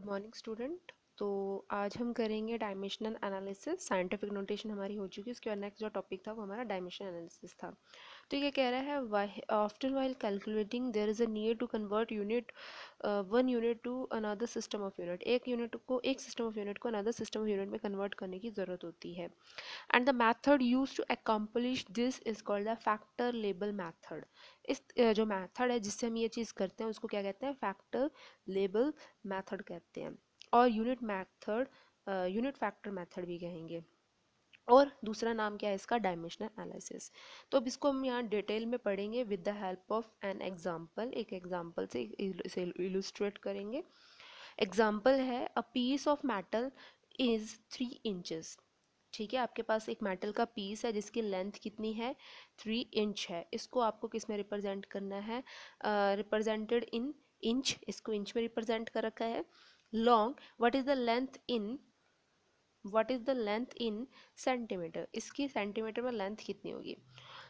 Good morning student. तो आज हम करेंगे डायमेंशनल एनालिसिस। साइंटिफिक नोटेशन हमारी हो चुकी है। उसके बाद नेक्स्ट जो टॉपिक था वो हमारा डायमेंशनल एनालिसिस था। तो ये कह रहा है after while calculating there is a need to convert unit one unit to another system of unit. एक यूनिट को एक सिस्टम ऑफ यूनिट को अनदर सिस्टम ऑफ यूनिट में कन्वर्ट करने की ज़रूरत होती है। And the method use to accomplish this is called the factor label method. इस जो मैथड है जिससे हम ये चीज़ करते हैं उसको क्या कहते हैं? फैक्टर लेबल मैथड कहते हैं। और यूनिट फैक्टर मेथड भी कहेंगे। और दूसरा नाम क्या है इसका? Dimensional analysis. तो अब इसको हम यहाँ डिटेल में पढ़ेंगे with the help of an example. एक एग्जांपल से इसे इलुस्ट्रेट करेंगे। एग्जांपल है a piece of metal is 3 inches. ठीक है, आपके पास एक मेटल का पीस है जिसकी लेंथ कितनी है? 3 इंच है। इसको आपको किस में रिप्रेजेंट करना है? Represented in inch. इसको इंच में रिप्रेजेंट कर रखा है। Long, what is the length in centimetre. इसकी सेंटीमीटर में लेंथ कितनी होगी?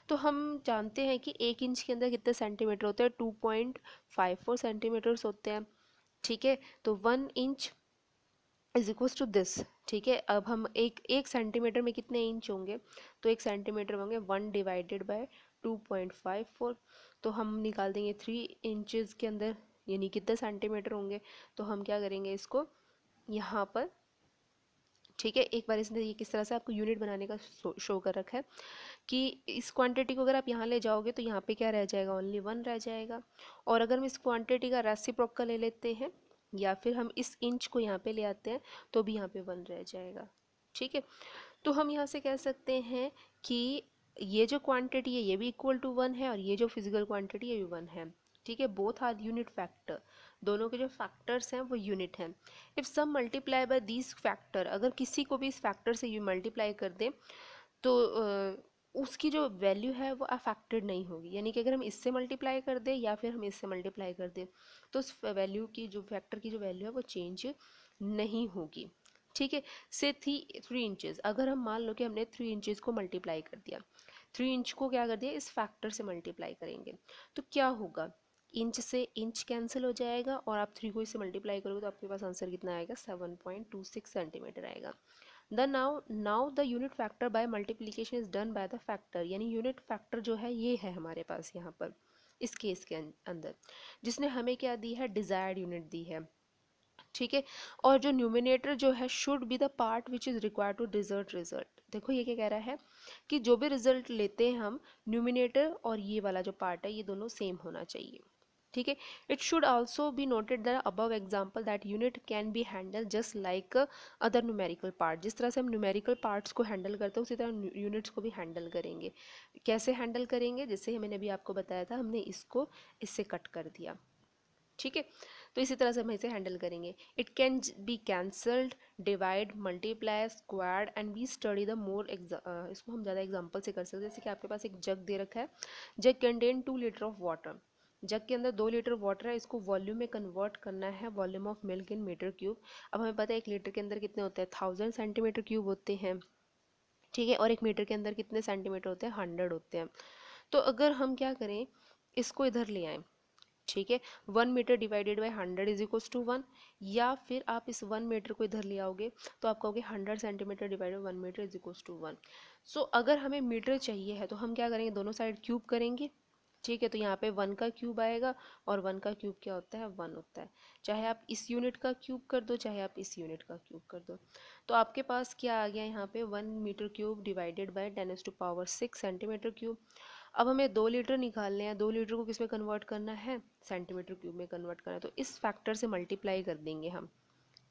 तो हम जानते हैं कि 1 इंच के अंदर कितने सेंटीमीटर होते हैं? 2.54 सेंटीमीटर्स होते हैं। ठीक है, तो 1 inch is equals to this. ठीक है, अब हम एक सेंटीमीटर में कितने इंच होंगे? तो एक सेंटीमीटर में होंगे 1/2.54। तो हम निकाल देंगे 3 इंचेस के अंदर यानी कितने सेंटीमीटर होंगे। तो हम क्या करेंगे इसको यहाँ पर। ठीक है, एक बार इसने ये किस तरह से आपको यूनिट बनाने का शो कर रखा है कि इस क्वांटिटी को अगर आप यहाँ ले जाओगे तो यहाँ पे क्या रह जाएगा? ओनली 1 रह जाएगा। और अगर हम इस क्वांटिटी का रेसिप्रोकल ले लेते हैं या फिर हम इस इंच को यहाँ पे ले आते हैं तो भी यहाँ पे 1 रह जाएगा। ठीक है, तो हम यहाँ से कह सकते हैं कि ये जो क्वांटिटी है ये भी इक्वल टू 1 है और ये जो फिजिकल क्वांटिटी है ये भी 1 है। ठीक है, बोथ आर यूनिट फैक्टर। दोनों के जो फैक्टर्स हैं वो यूनिट हैं। If some multiply by this factor, अगर किसी को भी इस फैक्टर से यू मल्टीप्लाई कर दें तो उसकी जो वैल्यू है वो अफेक्टेड नहीं होगी। यानी कि अगर हम इससे मल्टीप्लाई कर दें या फिर हम इससे मल्टीप्लाई कर दें तो उस वैल्यू की जो फैक्टर की जो वैल्यू है वो चेंज नहीं होगी। ठीक है, से 3 इंचेस, अगर हम मान लो कि हमने 3 इंचेस को मल्टीप्लाई कर दिया, 3 इंच को क्या कर दिया? इस फैक्टर से मल्टीप्लाई करेंगे तो क्या होगा? इंच से इंच कैंसिल हो जाएगा और आप 3 को इससे मल्टीप्लाई करोगे तो आपके पास आंसर कितना आएगा? 7.26 सेंटीमीटर आएगा। The now the unit factor by multiplication is done by the factor. यानी यूनिट फैक्टर जो है ये है हमारे पास यहाँ पर इस केस के अंदर, जिसने हमें क्या दी है? डिजायर्ड यूनिट दी है। ठीक है, और जो न्यूमिनेटर जो है should be the part which is required to desired result. देखो ये क्या कह रहा है कि जो भी रिजल्ट लेते हैं हम, न्यूमिनेटर और ये वाला जो पार्ट है ये दोनों सेम होना चाहिए। ठीक है, it should also be noted the above example that unit can be handle just like other numerical part. जिस तरह से हम न्यूमेरिकल पार्ट्स को हैंडल करते हैं उसी तरह यूनिट्स को भी हैंडल करेंगे। कैसे हैंडल करेंगे? जैसे मैंने अभी आपको बताया था, हमने इसको इससे कट कर दिया। ठीक है, तो इसी तरह से हम इसे हैंडल करेंगे। It can be cancelled, divide, multiply, squared and be study the more. इसको हम ज़्यादा एग्जांपल से कर सकते हैं। जैसे कि आपके पास एक जग दे रखा है, जग कंटेन 2 लीटर ऑफ वाटर। जग के अंदर 2 लीटर वाटर है, इसको वॉल्यूम में कन्वर्ट करना है, volume of milk in metre cube. अब हमें पता है 1 लीटर के अंदर कितने होते हैं? 1000 सेंटीमीटर क्यूब होते हैं। ठीक है, और 1 मीटर के अंदर कितने सेंटीमीटर होते हैं? 100 होते हैं। तो अगर हम क्या करें, इसको इधर ले आएँ। ठीक है, 1 metre divided by 100 is equals to 1। या फिर आप इस 1 मीटर को इधर ले आओगे तो आप कहोगे 100 centimetre divided 1 metre is equals to 1। So अगर हमें मीटर चाहिए है तो हम क्या करेंगे? दोनों साइड क्यूब करेंगे। ठीक है, तो यहाँ पे 1 का क्यूब आएगा और 1 का क्यूब क्या होता है? 1 होता है। चाहे आप इस यूनिट का क्यूब कर दो चाहे आप इस यूनिट का क्यूब कर दो। तो आपके पास क्या आ गया यहाँ पे? 1 metre cube divided by 10⁻⁶ centimetre cube. अब हमें 2 लीटर निकालने हैं। 2 लीटर को किस में कन्वर्ट करना है? सेंटीमीटर क्यूब में कन्वर्ट करना है। तो इस फैक्टर से मल्टीप्लाई कर देंगे हम।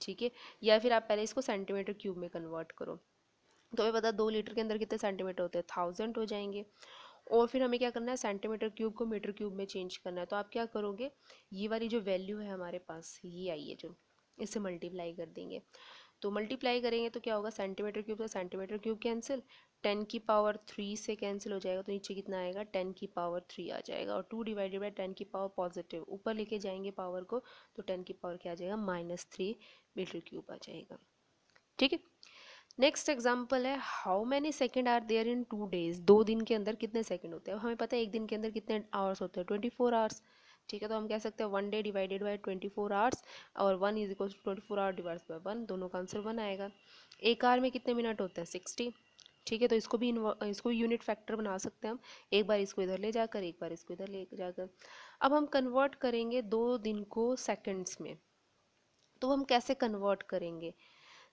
ठीक है, या फिर आप पहले इसको सेंटीमीटर क्यूब में कन्वर्ट करो। तो हमें पता 2 लीटर के अंदर कितने सेंटीमीटर होते हैं? 1000 हो जाएंगे। और फिर हमें क्या करना है? सेंटीमीटर क्यूब को मीटर क्यूब में चेंज करना है। तो आप क्या करोगे? ये वाली जो वैल्यू है हमारे पास ये आई है जो, इससे मल्टीप्लाई कर देंगे। तो मल्टीप्लाई करेंगे तो क्या होगा? सेंटीमीटर क्यूब से सेंटीमीटर क्यूब कैंसिल, 10⁻³ से कैंसिल हो जाएगा तो नीचे कितना आएगा? 10⁻³ आ जाएगा। और 2 डिवाइडेड बाई 10 की पावर पॉजिटिव ऊपर लेके जाएंगे पावर को तो 10 की पावर क्या आ जाएगा? -3 मीटर क्यूब आ जाएगा। ठीक है, नेक्स्ट एग्जाम्पल है how many second are there in 2 days। 2 दिन के अंदर कितने सेकंड होते हैं? हमें पता है एक दिन के अंदर कितने आवर्स होते हैं? 24 आवर्स। ठीक है, तो हम कह सकते हैं 1 डे डिवाइडेड बाय 24 आवर्स और 1 is equal to 24 hour divide by 1, दोनों का आंसर 1 आएगा। एक आवर में कितने मिनट होते हैं 60। ठीक है, तो इसको यूनिट फैक्टर बना सकते हैं हम, एक बार इसको इधर ले जाकर एक बार इसको इधर ले जाकर। अब हम कन्वर्ट करेंगे 2 दिन को सेकंड्स में, तो हम कैसे कन्वर्ट करेंगे?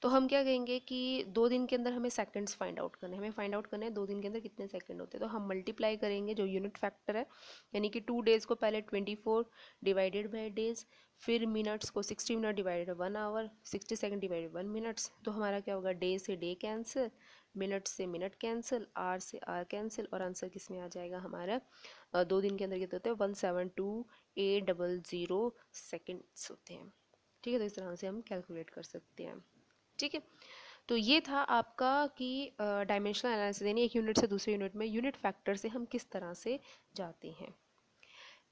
तो हम क्या कहेंगे कि 2 दिन के अंदर हमें सेकंड्स फाइंड आउट करने हैं, हमें फाइंड आउट करना है 2 दिन के अंदर कितने सेकंड होते हैं। तो हम मल्टीप्लाई करेंगे जो यूनिट फैक्टर है, यानी कि 2 डेज़ को पहले 24 डिवाइडेड बाई डेज, फिर मिनट्स को 60 minute divided 1 hour, 60 second divided 1 minutes. तो हमारा क्या होगा, डे से डे कैंसिल, मिनट से मिनट कैंसिल, आर से आर कैंसिल, और आंसर किस में आ जाएगा हमारा 2 दिन के अंदर कितने होते हैं 172,800 सेकेंड्स होते हैं। ठीक है, तो इस तरह से हम कैलकुलेट कर सकते हैं। ठीक है, तो ये था आपका कि डायमेंशनल एनालिसिस, यानी एक यूनिट से दूसरे यूनिट में यूनिट फैक्टर से हम किस तरह से जाते हैं।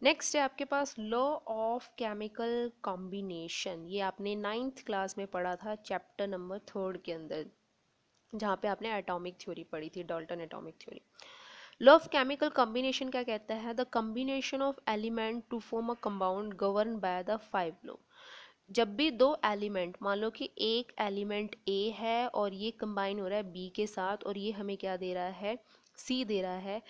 नेक्स्ट है आपके पास लॉ ऑफ केमिकल कॉम्बिनेशन। ये आपने 9th क्लास में पढ़ा था, चैप्टर नंबर 3 के अंदर, जहाँ पे आपने एटॉमिक थ्योरी पढ़ी थी, Dalton atomic theory. Law of chemical combination क्या कहता है? The combination of element to form a compound govern by the 5 law. जब भी 2 एलिमेंट, मान लो कि एक एलिमेंट ए है और ये कंबाइन हो रहा है बी के साथ, और ये हमें क्या दे रहा है, सी दे रहा है,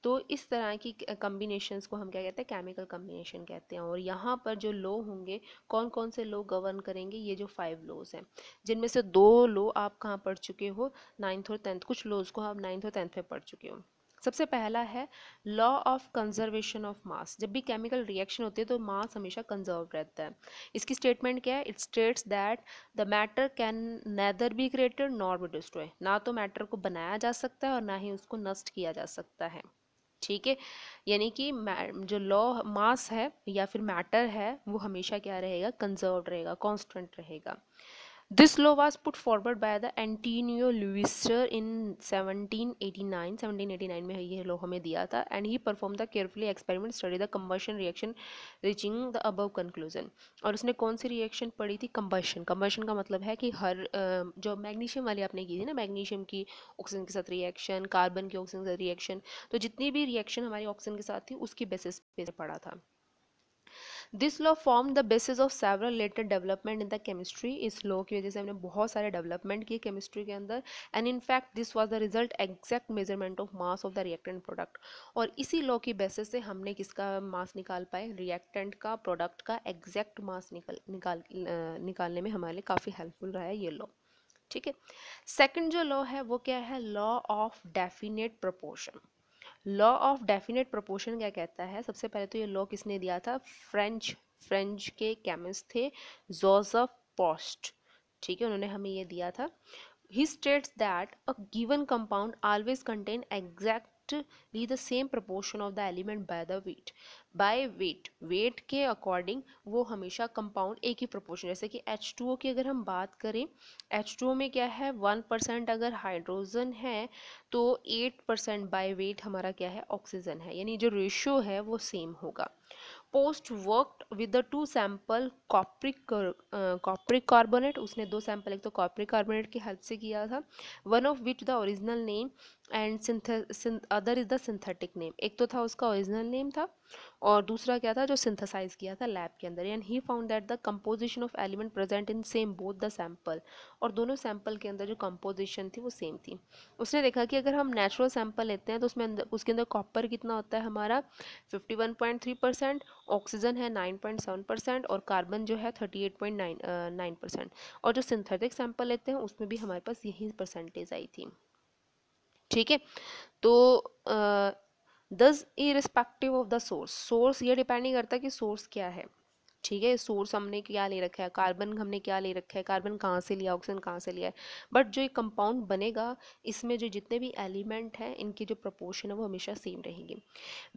तो इस तरह की कॉम्बिनेशंस को हम क्या कहते हैं, केमिकल कॉम्बिनेशन कहते हैं। और यहाँ पर जो लॉ होंगे, कौन कौन से लॉ गवर्न करेंगे, ये जो 5 लॉज हैं, जिनमें से 2 लॉ आप कहाँ पढ़ चुके हो, 9th और 10th, कुछ लॉज को आप 9th और 10th में पढ़ चुके हो। सबसे पहला है law of conservation of mass. जब भी केमिकल रिएक्शन होती है तो मास हमेशा कंजर्व रहता है। इसकी स्टेटमेंट क्या है? It states that the matter can nether be created nor be destroy. ना तो मैटर को बनाया जा सकता है और ना ही उसको नष्ट किया जा सकता है। ठीक है, यानी कि जो लॉ मास है या फिर मैटर है वो हमेशा क्या रहेगा, कंजर्व रहेगा, कांस्टेंट रहेगा। This law was put forward by the Antoine Lavoisier in 1789 में ये लॉ हमें दिया था, and he perform the carefully experiment study the combustion reaction reaching the above conclusion. और उसने कौन सी रिएक्शन पढ़ी थी? कंबशन। कंबशन का मतलब है कि हर जो मैग्नीशियम वाली आपने की थी ना, मैग्नीशियम की ऑक्सीजन के साथ रिएक्शन, कार्बन की ऑक्सीजन के साथ रिएक्शन, तो जितनी भी रिएक्शन हमारी ऑक्सीजन के साथ थी उसकी बेसिस पे पढ़ा था। This law form the basis of several later development in the chemistry. इस लॉ की वजह से हमने बहुत सारे डेवलपमेंट किए केमिस्ट्री के अंदर, and in fact this was the result exact measurement of mass of the reactant product. और इसी लॉ की बेसिस से हमने किसका मास निकाल पाए, रिएक्टेंट का, प्रोडक्ट का एग्जैक्ट मास निकालने में हमारे लिए काफ़ी हेल्पफुल रहा है ये लॉ। ठीक है, सेकंड जो लॉ है वो क्या है, law of definite proportion. Law of definite proportion क्या कहता है? सबसे पहले तो ये लॉ किसने दिया था? फ्रेंच के केमिस्ट थे जोसेफ पोस्ट। ठीक है, उन्होंने हमें ये दिया था। He states that a given compound always contain exactly the same proportion of the element by the weight. By weight के अकॉर्डिंग वो हमेशा कंपाउंड एक ही प्रोपोर्शन, जैसे कि H2O की अगर हम बात करें, H2O में क्या है, 1% अगर हाइड्रोजन है तो 8% बाय वेट हमारा क्या है, ऑक्सीजन है, यानी जो रेशियो है वो सेम होगा। Proust worked with the 2 sample cupric carbonate. उसने 2 सैंपल, एक तो कॉप्रिक कार्बोनेट की हेल्प से किया था, one of which the original name and other is the synthetic name. एक तो था उसका ओरिजिनल नेम था और दूसरा क्या था जो सिंथेसाइज किया था लैब के अंदर। And he found that the composition of element present in same both the sample. और दोनों सैंपल के अंदर जो कंपोजिशन थी वो सेम थी। उसने देखा कि अगर हम नेचुरल सैंपल लेते हैं तो उसके अंदर कॉपर कितना होता है हमारा 51.3%, ऑक्सीजन है 9.7% और कार्बन जो है 38.9%। और जो सिंथेटिक सैंपल लेते हैं उसमें भी हमारे पास यही परसेंटेज आई थी। ठीक है, तो दस इरिस्पेक्टिव ऑफ द सोर्स ये डिपेंड नहीं करता कि सोर्स क्या है। ठीक है, सोर्स हमने क्या ले रखा है, कार्बन हमने क्या ले रखा है, कार्बन कहाँ से लिया, ऑक्सीजन कहाँ से लिया है, बट जो ये कंपाउंड बनेगा इसमें जो जितने भी एलिमेंट हैं इनकी जो प्रोपोर्शन है वो हमेशा सेम रहेगी।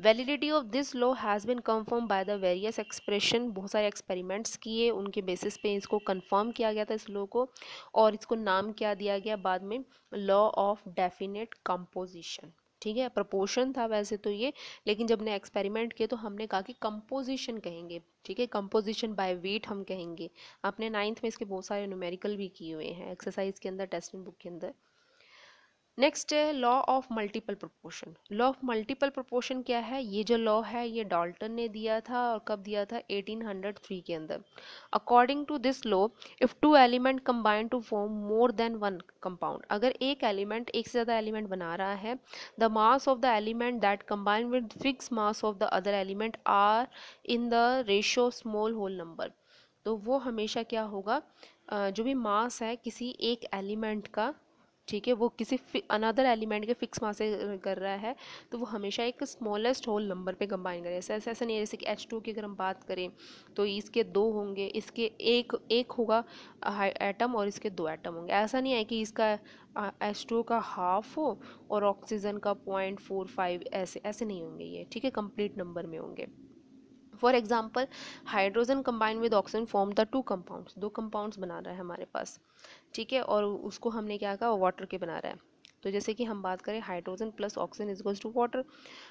Validity of this law has been confirm by the various expression. बहुत सारे एक्सपेरिमेंट्स किए, उनके बेसिस पे इसको कंफर्म किया गया था इस लॉ को, और इसको नाम क्या दिया गया बाद में, लॉ ऑफ डेफिनेट कंपोजिशन। ठीक है, प्रोपोर्शन था वैसे तो ये, लेकिन जब ने एक्सपेरिमेंट किए तो हमने कहा कि कंपोजिशन कहेंगे। ठीक है, कंपोजिशन बाय वेट हम कहेंगे। आपने 9th में इसके बहुत सारे न्यूमेरिकल भी किए हुए हैं एक्सरसाइज के अंदर, टेक्स्ट बुक के अंदर। नेक्स्ट है law of multiple proportion. Law of multiple proportion क्या है? ये जो लॉ है ये डाल्टन ने दिया था, और कब दिया था? 1803 के अंदर। According to this law, if two element combine to form more than one compound, अगर एक एलिमेंट एक से ज़्यादा एलिमेंट बना रहा है, the mass of the element that combine with fix mass of the other element are in the ratio small whole number. तो वो हमेशा क्या होगा, जो भी मास है किसी एक एलिमेंट का, ठीक है, वो किसी अनदर एलिमेंट के फिक्स मास से कर रहा है, तो वो हमेशा एक स्मॉलेस्ट होल नंबर पे कंबाइन करें। ऐसा ऐसा नहीं है, जैसे कि H2 की अगर हम बात करें तो इसके दो होंगे, इसके एक एक होगा एटम और इसके दो एटम होंगे। ऐसा नहीं है कि इसका H2 का हाफ हो और ऑक्सीजन का 0.45, ऐसे ऐसे नहीं होंगे ये, ठीक है, कंप्लीट नंबर में होंगे। For example, hydrogen combine with oxygen form the two compounds, दो कंपाउंड्स बना रहा है हमारे पास, ठीक है, और उसको हमने क्या कहा, वाटर के बना रहा है। तो जैसे कि हम बात करें hydrogen plus oxygen is equals to water.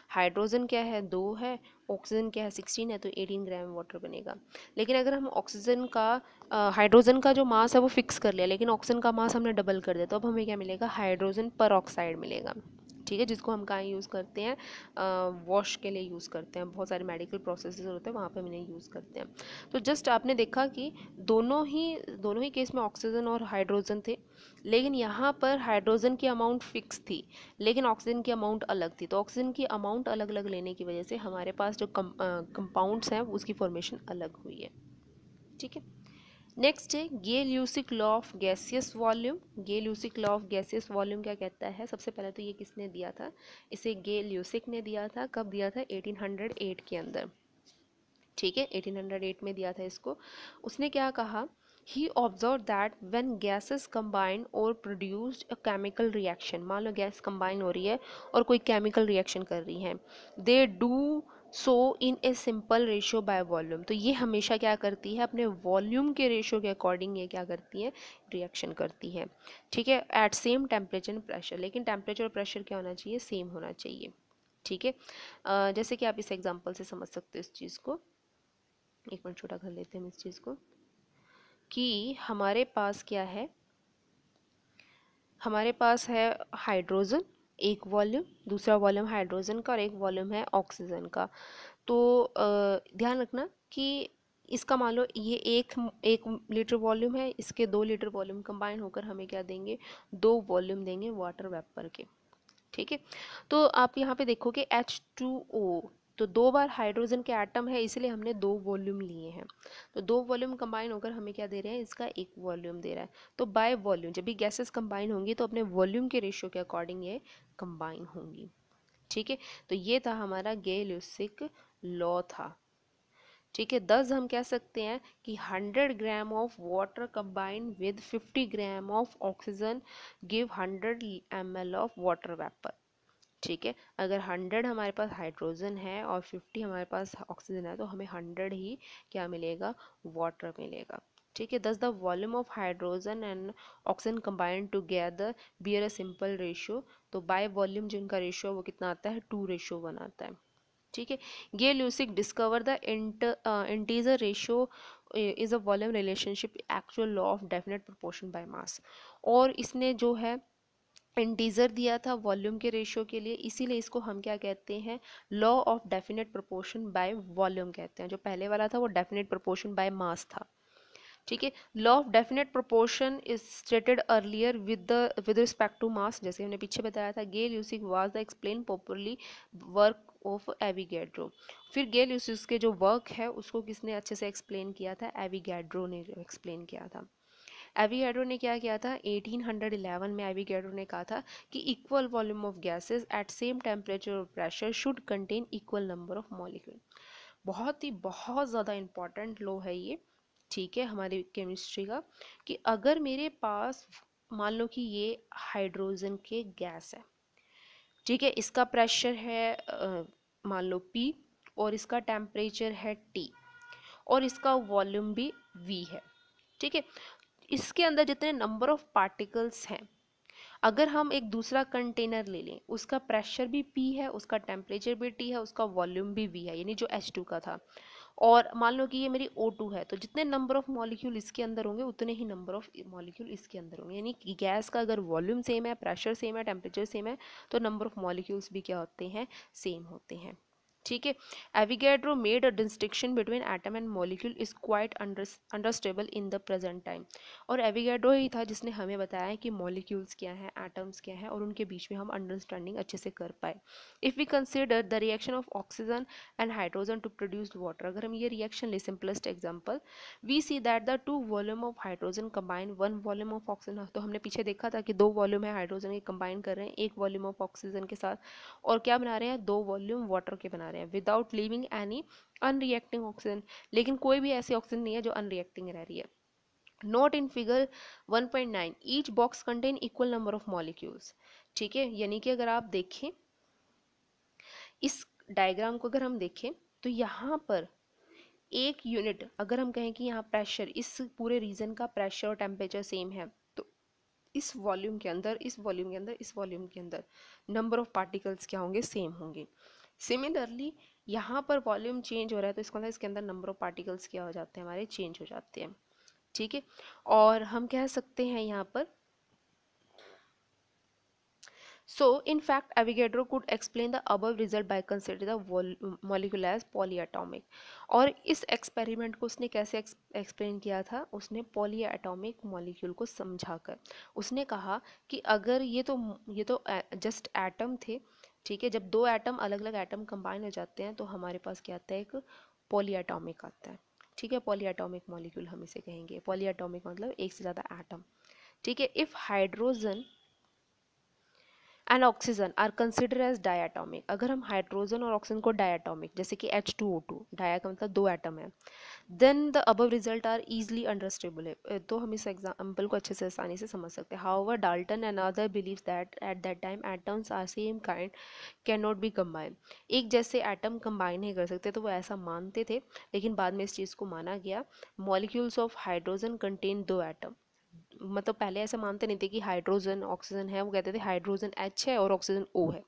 Hydrogen क्या है, 2 है, ऑक्सीजन क्या है, 16 है, तो 18 ग्राम वाटर बनेगा। लेकिन अगर हम ऑक्सीजन का हाइड्रोजन का जो मास है वो फिक्स कर लिया, लेकिन ऑक्सीजन का मास हमने डबल कर दिया, तो अब हमें क्या मिलेगा, हाइड्रोजन पर ऑक्साइड मिलेगा, ठीक है, जिसको हम कहाँ यूज़ करते हैं, वॉश के लिए यूज़ करते हैं, बहुत सारे मेडिकल प्रोसेसेस होते हैं वहाँ पे हम इन्हें यूज़ करते हैं। तो जस्ट आपने देखा कि दोनों ही केस में ऑक्सीजन और हाइड्रोजन थे, लेकिन यहाँ पर हाइड्रोजन की अमाउंट फिक्स थी, लेकिन ऑक्सीजन की अमाउंट अलग थी। तो ऑक्सीजन की अमाउंट अलग अलग लेने की वजह से हमारे पास जो कंपाउंड्स हैं उसकी फॉर्मेशन अलग हुई है, ठीक है। नेक्स्ट है Gay Lussac law of gaseous volume. Gay Lussac law of gaseous volume क्या कहता है? सबसे पहले तो ये किसने दिया था? इसे गेल-ल्यूसिक ने दिया था। कब दिया था? 1808 के अंदर, ठीक है, 1808 में दिया था इसको। उसने क्या कहा, he observe that when gases combine और प्रोड्यूस्ड अ केमिकल रिएक्शन, मान लो गैस कंबाइन हो रही है और कोई केमिकल रिएक्शन कर रही है, they do so in a simple ratio by volume. तो ये हमेशा क्या करती है, अपने वॉल्यूम के रेशियो के अकॉर्डिंग ये क्या करती है, रिएक्शन करती है, ठीक है, at same temperature and pressure. लेकिन टेम्परेचर और प्रेशर क्या होना चाहिए, सेम होना चाहिए, ठीक है। जैसे कि आप इस एग्जांपल से समझ सकते हो इस चीज़ को, एक मिनट छोटा कर लेते हैं हम इस चीज़ को, कि हमारे पास क्या है, हमारे पास है हाइड्रोजन, एक वॉल्यूम, दूसरा वॉल्यूम हाइड्रोजन का और एक वॉल्यूम है ऑक्सीजन का। तो ध्यान रखना कि इसका मान लो ये एक लीटर वॉल्यूम है, इसके 2 लीटर वॉल्यूम कंबाइन होकर हमें क्या देंगे, 2 वॉल्यूम देंगे वाटर वेपर के, ठीक है। तो आप यहाँ पे देखोगे H2O, तो 2 बार हाइड्रोजन के एटम है, इसलिए हमने 2 वॉल्यूम लिए हैं। तो 2 वॉल्यूम कंबाइन होकर हमें क्या दे रहे हैं, इसका 1 वॉल्यूम दे रहा है। तो बाय वॉल्यूम, जब भी गैसेस कंबाइन होंगी तो अपने वॉल्यूम के रेशियो के अकॉर्डिंग ये कंबाइन होंगी, ठीक है। तो ये था हमारा गेल-ल्यूसिक लॉ था, ठीक है। दस हम कह सकते हैं कि 100 gram of water combine with 50 gram of oxygen give 100 ml of water vapour, ठीक है। अगर 100 हमारे पास हाइड्रोजन है और 50 हमारे पास ऑक्सीजन है, तो हमें 100 ही क्या मिलेगा, वाटर मिलेगा, ठीक है। Thus the volume of hydrogen and oxygen combined together bear a simple ratio. तो बाय वॉल्यूम जिनका रेशियो वो कितना आता है, 2:1 आता है, ठीक है। Gay Lussac discover the integer ratio is a volume relationship actual law of definite proportion by mass. और इसने जो है इंटीजर दिया था वॉल्यूम के रेशियो के लिए, इसीलिए इसको हम क्या कहते हैं, law of definite proportion by volume कहते हैं। जो पहले वाला था वो डेफिनेट प्रोपोर्शन बाय मास था, ठीक है। Law of definite proportion is stated earlier with respect to mass, जैसे हमने पीछे बताया था। Gay Lussac was the explain popularly work of Avogadro. फिर गेल-ल्यूसिक के जो वर्क है उसको किसने अच्छे से एक्सप्लेन किया था, एविगेड्रो ने एक्सप्लेन किया था। एविगेड्रो ने क्या किया था, 1811 में एविगेड्रो ने कहा था कि equal volume of gases at same temperature और pressure should contain equal number of molecule. बहुत ज़्यादा इंपॉर्टेंट लॉ है ये, ठीक है, हमारी केमिस्ट्री का, कि अगर मेरे पास मान लो कि ये हाइड्रोजन के गैस है, ठीक है, इसका प्रेशर है मान लो P, और इसका टेम्परेचर है T, और इसका वॉल्यूम भी V है, ठीक है। इसके अंदर जितने नंबर ऑफ पार्टिकल्स हैं, अगर हम एक दूसरा कंटेनर ले लें, उसका प्रेशर भी P है, उसका टेम्परेचर भी T है, उसका वॉल्यूम भी V है, यानी जो H2 का था, और मान लो कि ये मेरी O2 है, तो जितने नंबर ऑफ मॉलिक्यूल इसके अंदर होंगे उतने ही नंबर ऑफ मॉलिक्यूल इसके अंदर होंगे। यानी कि गैस का अगर वॉल्यूम सेम है, प्रेशर सेम है, टेम्परेचर सेम है, तो नंबर ऑफ मॉलिक्यूल्स भी क्या होते हैं, सेम होते हैं। ठीक है। Avogadro made a distinction between atom and molecule is quite understandable in the present time. और एविगेड्रो ही था जिसने हमें बताया कि मॉलिक्यूल्स क्या हैं, एटम्स क्या हैं, और उनके बीच में हम अंडरस्टैंडिंग अच्छे से कर पाए। If we consider the reaction of oxygen and hydrogen to produce water, अगर हम ये रिएक्शन ले, simplest example, we see that the two volume of hydrogen combine one volume of oxygen. तो हमने पीछे देखा था कि दो वॉल्यूम है हाइड्रोजन के, कंबाइन कर रहे हैं एक वॉल्यूम ऑफ ऑक्सीजन के साथ, और क्या बना रहे हैं, दो वॉल्यूम वाटर के बना रहे हैं, विदाउट लीविंग एनी अनरिएक्टिंग ऑक्सीजन। लेकिन कोई भी ऐसी ऑक्सीजन नहीं है जो अनरिएक्टिंग रह रही है। Note in figure 1.9 each box contain equal number of molecules. ठीक है, यानी कि अगर आप देखें इस डायग्राम को, अगर हम देखें तो यहाँ पर एक यूनिट, अगर हम कहें कि यहाँ प्रेशर, इस पूरे रीजन का प्रेशर और टेम्परेचर सेम है, तो इस वॉल्यूम के अंदर, इस वॉल्यूम के अंदर, इस वॉल्यूम के अंदर नंबर ऑफ पार्टिकल्स क्या होंगे, सेम होंगे। सिमिलरली यहाँ पर वॉल्यूम चेंज हो रहा है, तो इसका मतलब इसके अंदर नंबर ऑफ पार्टिकल्स क्या हो जाते हैं, हमारे चेंज हो जाते हैं। ठीक है। और हम कह सकते हैं यहाँ पर, so in fact Avogadro could explain the above result by considering the molecule as polyatomic। और इस एक्सपेरिमेंट को उसने कैसे एक्सप्लेन किया था, उसने पॉलीएटॉमिक मॉलिक्यूल को समझाकर। उसने कहा कि अगर ये तो जस्ट एटम थे, ठीक है, जब दो एटम, अलग अलग एटम कंबाइन हो जाते हैं तो हमारे पास क्या आता है, एक पॉलीएटॉमिक आता है। ठीक है, पॉलीएटॉमिक मॉलिक्यूल हम इसे कहेंगे। पॉलीएटॉमिक मतलब एक से ज़्यादा एटम। ठीक है। If hydrogen and oxygen are consider as diatomic, अगर हम हाइड्रोजन और ऑक्सीजन को डायटोमिक, जैसे कि H2O2, डाया का मतलब दो एटम है, then the above result are easily understandable, तो हम इस एग्जाम्पल को अच्छे से आसानी से समझ सकते हैं। However Dalton and other believe that at that time atoms are same kind can not be combine, एक जैसे एटम कंबाइन नहीं कर सकते, तो वो ऐसा मानते थे, लेकिन बाद में इस चीज़ को माना गया। मॉलिक्यूल्स ऑफ हाइड्रोजन कंटेन दो एटम, मतलब पहले ऐसा मानते नहीं थे कि हाइड्रोजन ऑक्सीजन है, वो कहते थे हाइड्रोजन H है और ऑक्सीजन O है।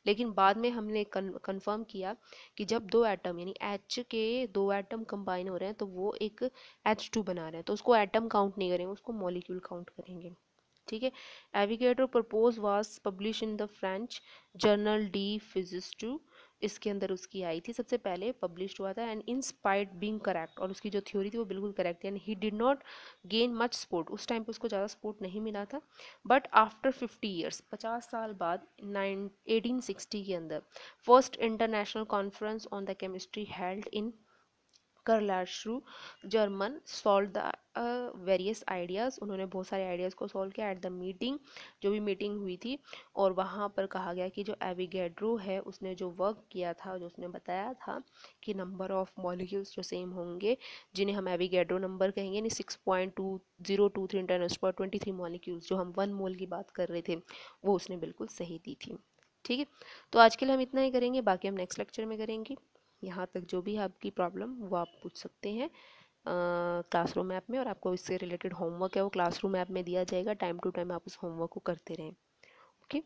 लेकिन बाद में हमने कंफर्म किया कि जब दो एटम, यानी H के दो एटम कंबाइन हो रहे हैं तो वो एक H2 बना रहे हैं, तो उसको एटम काउंट नहीं करेंगे, उसको मॉलिक्यूल काउंट करेंगे। ठीक है। Avogadro propose was publish in the French journal de physique 2, इसके अंदर उसकी आई थी, सबसे पहले पब्लिश हुआ था, एंड इंस्पायर्ड बीइंग करेक्ट, और उसकी जो थ्योरी थी वो बिल्कुल करेक्ट थी, and he did not gain much support, उस टाइम पे उसको ज़्यादा सपोर्ट नहीं मिला था। बट आफ्टर 50 ईयर्स, 50 साल बाद, 1860 के अंदर first international conference on the chemistry held in Karlsruhe German solve the various ideas, उन्होंने बहुत सारे आइडियाज़ को सॉल्व किया एट द मीटिंग, जो भी मीटिंग हुई थी, और वहाँ पर कहा गया कि जो एविगेड्रो है उसने जो वर्क किया था, जो उसने बताया था कि नंबर ऑफ मॉलिक्यूल्स जो सेम होंगे, जिन्हें हम एविगेड्रो नंबर कहेंगे, यानी 6.2023 × 10⁻23 मॉलिक्यूल्स, जो हम 1 मोल की बात कर रहे थे, वो उसने बिल्कुल सही दी थी। ठीक है। तो आज के लिए हम इतना ही करेंगे, बाकी हम नेक्स्ट लेक्चर में करेंगे। यहाँ तक जो भी है आपकी प्रॉब्लम वो आप पूछ सकते हैं क्लासरूम ऐप में, और आपको इससे रिलेटेड होमवर्क है वो क्लासरूम ऐप में दिया जाएगा, टाइम टू टाइम आप उस होमवर्क को करते रहें। ओके।